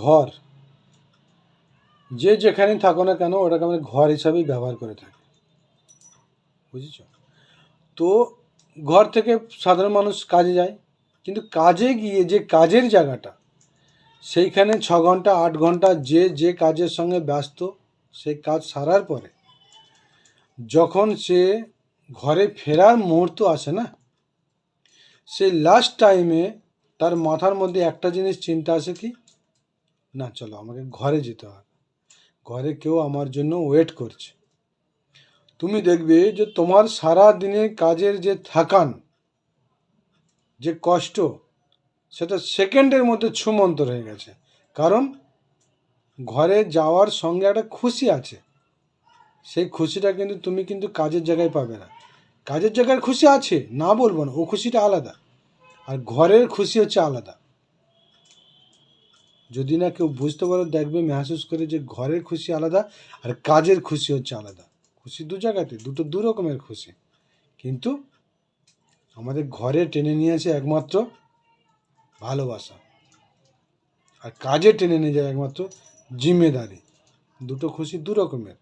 ঘর, যে যেখানে থাকো না কেন ওটাকে আমরা ঘর হিসাবেই ব্যবহার করে থাকি, বুঝেছ? তো ঘর থেকে সাধারণ মানুষ কাজে যায়, কিন্তু কাজে গিয়ে যে কাজের জায়গাটা, সেইখানে 6 ঘন্টা 8 ঘন্টা যে কাজের সঙ্গে ব্যস্ত, সেই কাজ সারার পরে যখন সে ঘরে ফেরার মুহূর্ত আসে না, সেই লাস্ট টাইমে তার মাথার মধ্যে একটা জিনিস চিন্তা আসে কি, না চলো আমাকে ঘরে যেতে হবে, ঘরে কেউ আমার জন্য ওয়েট করছে। তুমি দেখবে যে তোমার সারা দিনের কাজের যে থাকান, যে কষ্ট, সেটা সেকেন্ডের মধ্যে ছুমন্তর হয়ে গেছে। কারণ ঘরে যাওয়ার সঙ্গে একটা খুশি আছে, সেই খুশিটা কিন্তু তুমি কিন্তু কাজের জায়গায় পাবে না। কাজের জায়গায় খুশি আছে না বলবো না, ও খুশিটা আলাদা, আর ঘরের খুশি হচ্ছে আলাদা। যদি না কেউ বুঝতে পারো, দেখবে মেহসুস করে যে ঘরের খুশি আলাদা আর কাজের খুশি হচ্ছে আলাদা। খুশি দু জায়গাতে, দু রকমের খুশি, কিন্তু আমাদের ঘরে টেনে নিয়ে আসে একমাত্র ভালোবাসা, আর কাজে টেনে নিয়ে যায় একমাত্র জিম্মেদারি। দুটো খুশি দু রকমের।